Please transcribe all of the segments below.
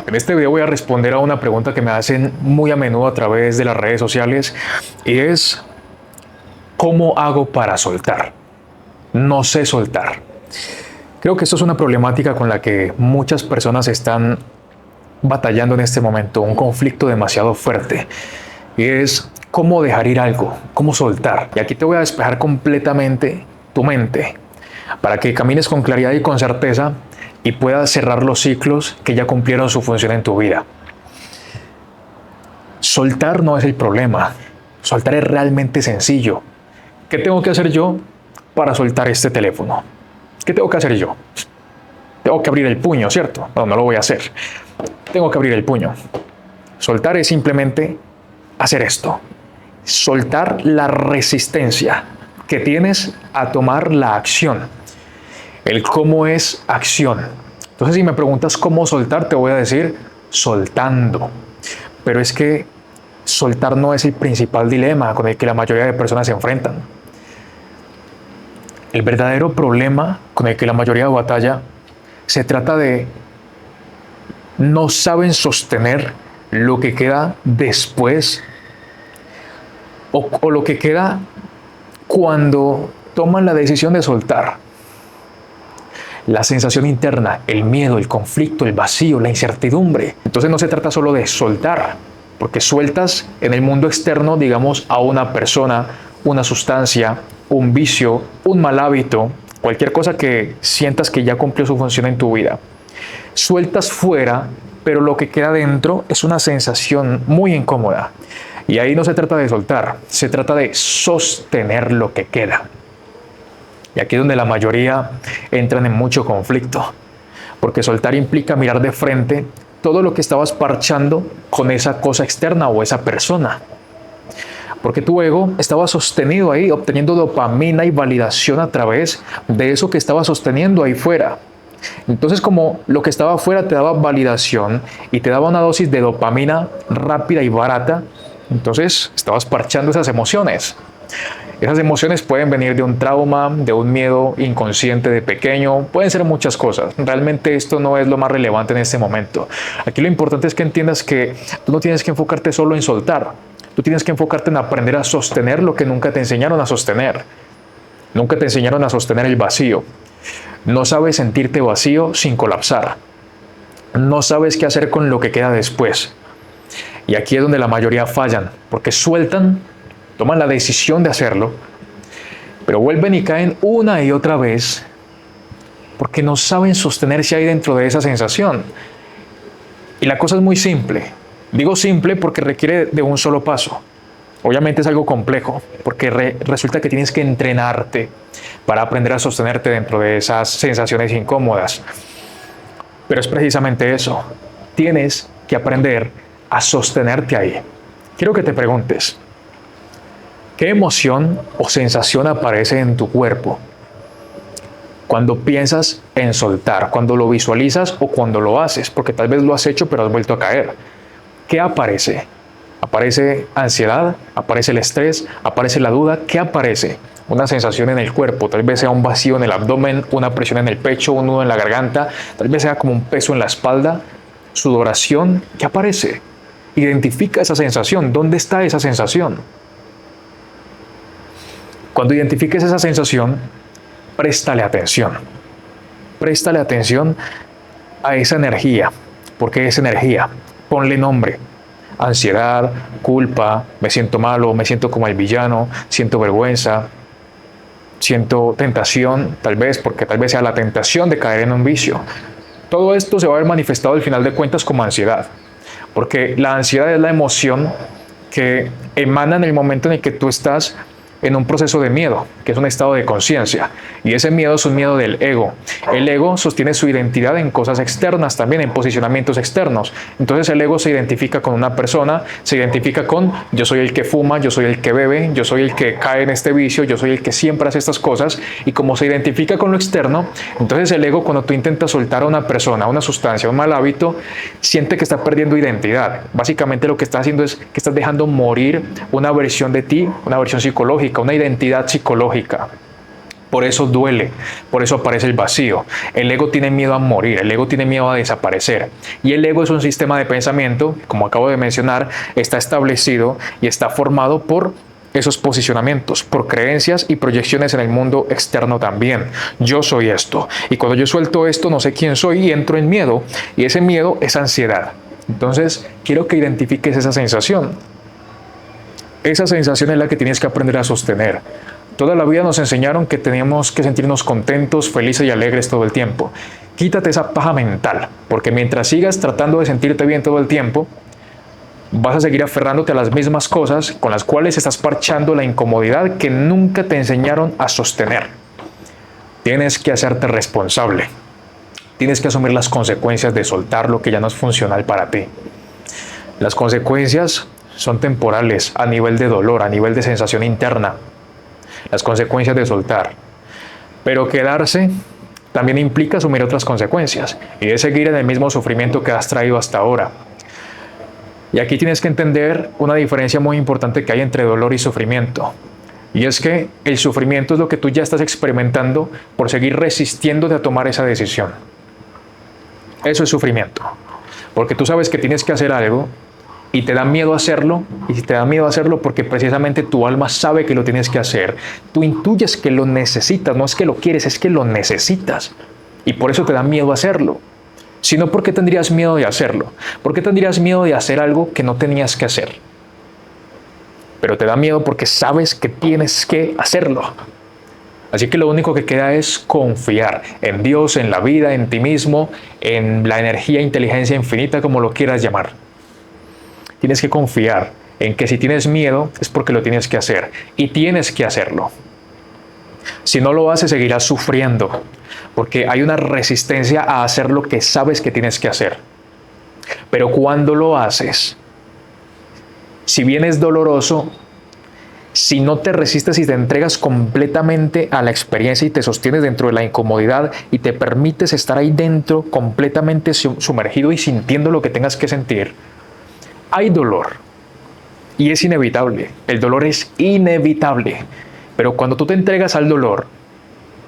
En este video voy a responder a una pregunta que me hacen muy a menudo a través de las redes sociales y es ¿cómo hago para soltar? No sé soltar. Creo que esto es una problemática con la que muchas personas están batallando en este momento, un conflicto demasiado fuerte y es cómo dejar ir algo, cómo soltar. Y aquí te voy a despejar completamente tu mente para que camines con claridad y con certeza y puedas cerrar los ciclos que ya cumplieron su función en tu vida. Soltar no es el problema. Soltar es realmente sencillo. ¿Qué tengo que hacer yo para soltar este teléfono? ¿Qué tengo que hacer yo? Tengo que abrir el puño, ¿cierto? No lo voy a hacer. Tengo que abrir el puño. Soltar es simplemente hacer esto. Soltar la resistencia que tienes a tomar la acción. El cómo es acción. Entonces, si me preguntas cómo soltar, te voy a decir soltando. Pero es que soltar no es el principal dilema con el que la mayoría de personas se enfrentan. El verdadero problema con el que la mayoría batalla se trata de no saben sostener lo que queda después o lo que queda cuando toman la decisión de soltar. La sensación interna, el miedo, el conflicto, el vacío, la incertidumbre. Entonces no se trata solo de soltar, porque sueltas en el mundo externo, digamos, a una persona, una sustancia, un vicio, un mal hábito, cualquier cosa que sientas que ya cumplió su función en tu vida. Sueltas fuera, pero lo que queda dentro es una sensación muy incómoda. Y ahí no se trata de soltar, se trata de sostener lo que queda. Y aquí es donde la mayoría entran en mucho conflicto, porque soltar implica mirar de frente todo lo que estabas parchando con esa cosa externa o esa persona. Porque tu ego estaba sostenido ahí, obteniendo dopamina y validación a través de eso que estaba sosteniendo ahí fuera. Entonces, como lo que estaba afuera te daba validación y te daba una dosis de dopamina rápida y barata, entonces estabas parchando esas emociones. Esas emociones pueden venir de un trauma, de un miedo inconsciente de pequeño, pueden ser muchas cosas. Realmente esto no es lo más relevante en este momento. Aquí lo importante es que entiendas que tú no tienes que enfocarte solo en soltar. Tú tienes que enfocarte en aprender a sostener lo que nunca te enseñaron a sostener. Nunca te enseñaron a sostener el vacío. No sabes sentirte vacío sin colapsar. No sabes qué hacer con lo que queda después. Y aquí es donde la mayoría fallan, porque sueltan, toman la decisión de hacerlo, pero vuelven y caen una y otra vez porque no saben sostenerse ahí dentro de esa sensación. Y la cosa es muy simple. Digo simple porque requiere de un solo paso. Obviamente es algo complejo, porque resulta que tienes que entrenarte para aprender a sostenerte dentro de esas sensaciones incómodas. Pero es precisamente eso. Tienes que aprender a sostenerte ahí. Quiero que te preguntes, ¿qué emoción o sensación aparece en tu cuerpo cuando piensas en soltar, cuando lo visualizas o cuando lo haces? Porque tal vez lo has hecho pero has vuelto a caer. ¿Qué aparece? ¿Aparece ansiedad? ¿Aparece el estrés? ¿Aparece la duda? ¿Qué aparece? Una sensación en el cuerpo, tal vez sea un vacío en el abdomen, una presión en el pecho, un nudo en la garganta, tal vez sea como un peso en la espalda, sudoración. ¿Qué aparece? Identifica esa sensación. ¿Dónde está esa sensación? Cuando identifiques esa sensación, préstale atención. Préstale atención a esa energía. ¿Por qué esa energía? Ponle nombre. Ansiedad, culpa, me siento malo, me siento como el villano, siento vergüenza, siento tentación, tal vez, porque tal vez sea la tentación de caer en un vicio. Todo esto se va a ver manifestado al final de cuentas como ansiedad, porque la ansiedad es la emoción que emana en el momento en el que tú estás en un proceso de miedo, que es un estado de conciencia. Y ese miedo es un miedo del ego. El ego sostiene su identidad en cosas externas también, en posicionamientos externos. Entonces el ego se identifica con una persona, se identifica con yo soy el que fuma, yo soy el que bebe, yo soy el que cae en este vicio, yo soy el que siempre hace estas cosas. Y como se identifica con lo externo, entonces el ego, cuando tú intentas soltar a una persona, a una sustancia, un mal hábito, siente que está perdiendo identidad. Básicamente lo que está haciendo es que estás dejando morir una versión de ti, una versión psicológica, una identidad psicológica. Por eso duele, por eso aparece el vacío. El ego tiene miedo a morir, el ego tiene miedo a desaparecer. Y el ego es un sistema de pensamiento, como acabo de mencionar, está establecido y está formado por esos posicionamientos, por creencias y proyecciones en el mundo externo también. Yo soy esto, y cuando yo suelto esto no sé quién soy y entro en miedo, y ese miedo es ansiedad. Entonces, quiero que identifiques esa sensación. Esa sensación es la que tienes que aprender a sostener. Toda la vida nos enseñaron que teníamos que sentirnos contentos, felices y alegres todo el tiempo. Quítate esa paja mental, porque mientras sigas tratando de sentirte bien todo el tiempo, vas a seguir aferrándote a las mismas cosas con las cuales estás parchando la incomodidad que nunca te enseñaron a sostener. Tienes que hacerte responsable. Tienes que asumir las consecuencias de soltar lo que ya no es funcional para ti. Las consecuencias son temporales, a nivel de dolor, a nivel de sensación interna. Las consecuencias de soltar. Pero quedarse también implica asumir otras consecuencias y de seguir en el mismo sufrimiento que has traído hasta ahora. Y aquí tienes que entender una diferencia muy importante que hay entre dolor y sufrimiento. Y es que el sufrimiento es lo que tú ya estás experimentando por seguir resistiéndote a tomar esa decisión. Eso es sufrimiento. Porque tú sabes que tienes que hacer algo y te da miedo hacerlo, y te da miedo hacerlo porque precisamente tu alma sabe que lo tienes que hacer. Tú intuyes que lo necesitas, no es que lo quieres, es que lo necesitas. Y por eso te da miedo hacerlo. Si no, ¿por qué tendrías miedo de hacerlo? ¿Por qué tendrías miedo de hacer algo que no tenías que hacer? Pero te da miedo porque sabes que tienes que hacerlo. Así que lo único que queda es confiar en Dios, en la vida, en ti mismo, en la energía, inteligencia infinita, como lo quieras llamar. Tienes que confiar en que si tienes miedo es porque lo tienes que hacer y tienes que hacerlo. Si no lo haces, seguirás sufriendo, porque hay una resistencia a hacer lo que sabes que tienes que hacer. Pero cuando lo haces, si bien es doloroso, si no te resistes y te entregas completamente a la experiencia y te sostienes dentro de la incomodidad y te permites estar ahí dentro completamente sumergido y sintiendo lo que tengas que sentir, hay dolor y es inevitable. El dolor es inevitable. Pero cuando tú te entregas al dolor,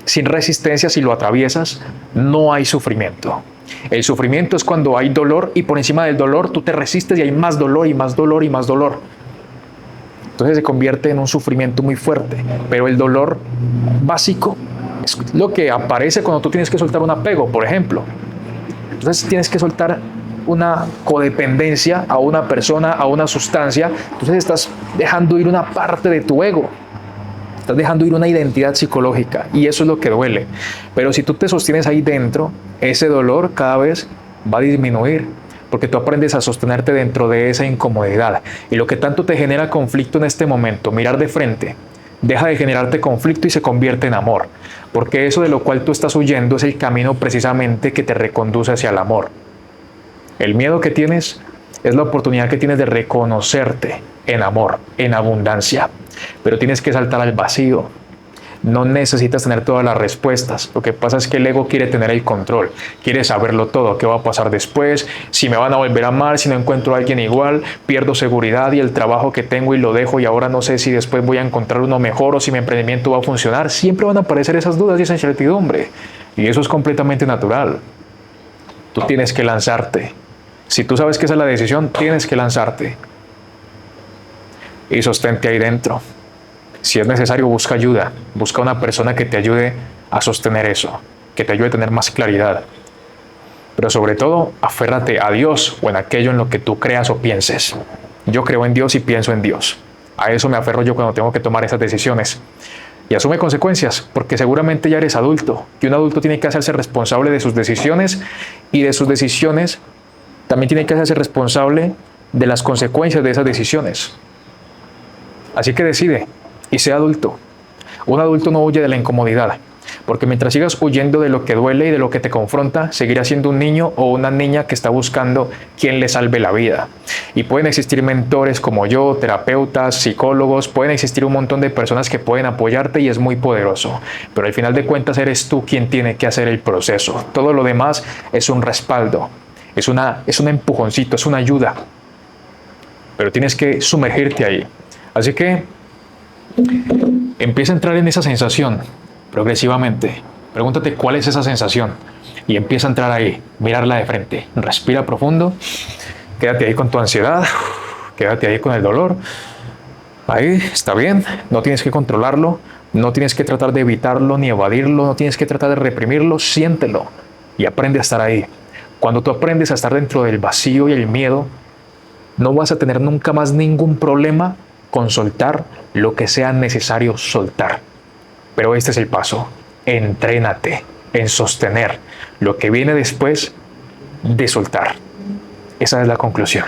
sin resistencia, si lo atraviesas, no hay sufrimiento. El sufrimiento es cuando hay dolor y por encima del dolor tú te resistes y hay más dolor y más dolor y más dolor. Entonces se convierte en un sufrimiento muy fuerte. Pero el dolor básico es lo que aparece cuando tú tienes que soltar un apego, por ejemplo. Entonces tienes que soltar una codependencia a una persona, a una sustancia. Entonces estás dejando ir una parte de tu ego. Estás dejando ir una identidad psicológica y eso es lo que duele. Pero si tú te sostienes ahí dentro, ese dolor cada vez va a disminuir porque tú aprendes a sostenerte dentro de esa incomodidad. Y lo que tanto te genera conflicto en este momento, mirar de frente, deja de generarte conflicto y se convierte en amor. Porque eso de lo cual tú estás huyendo es el camino precisamente que te reconduce hacia el amor. El miedo que tienes es la oportunidad que tienes de reconocerte en amor, en abundancia. Pero tienes que saltar al vacío. No necesitas tener todas las respuestas. Lo que pasa es que el ego quiere tener el control. Quiere saberlo todo. ¿Qué va a pasar después? Si me van a volver a amar, si no encuentro a alguien igual, pierdo seguridad y el trabajo que tengo y lo dejo y ahora no sé si después voy a encontrar uno mejor o si mi emprendimiento va a funcionar. Siempre van a aparecer esas dudas y esa incertidumbre. Y eso es completamente natural. Tú tienes que lanzarte. Si tú sabes que esa es la decisión, tienes que lanzarte. Y sostente ahí dentro. Si es necesario, busca ayuda. Busca una persona que te ayude a sostener eso, que te ayude a tener más claridad. Pero sobre todo, aférrate a Dios o en aquello en lo que tú creas o pienses. Yo creo en Dios y pienso en Dios. A eso me aferro yo cuando tengo que tomar esas decisiones. Y asume consecuencias, porque seguramente ya eres adulto. Y un adulto tiene que hacerse responsable de sus decisiones y de sus decisiones también tiene que hacerse responsable de las consecuencias de esas decisiones. Así que decide y sea adulto. Un adulto no huye de la incomodidad, porque mientras sigas huyendo de lo que duele y de lo que te confronta, seguirás siendo un niño o una niña que está buscando quien le salve la vida. Y pueden existir mentores como yo, terapeutas, psicólogos, pueden existir un montón de personas que pueden apoyarte y es muy poderoso. Pero al final de cuentas eres tú quien tiene que hacer el proceso. Todo lo demás es un respaldo, es un empujoncito, es una ayuda. Pero tienes que sumergirte ahí. Así que empieza a entrar en esa sensación progresivamente. Pregúntate cuál es esa sensación y empieza a entrar ahí, mirarla de frente. Respira profundo, quédate ahí con tu ansiedad, quédate ahí con el dolor. Ahí está bien, no tienes que controlarlo, no tienes que tratar de evitarlo ni evadirlo, no tienes que tratar de reprimirlo, siéntelo y aprende a estar ahí. Cuando tú aprendes a estar dentro del vacío y el miedo, no vas a tener nunca más ningún problema con soltar lo que sea necesario soltar. Pero este es el paso. Entrénate en sostener lo que viene después de soltar. Esa es la conclusión.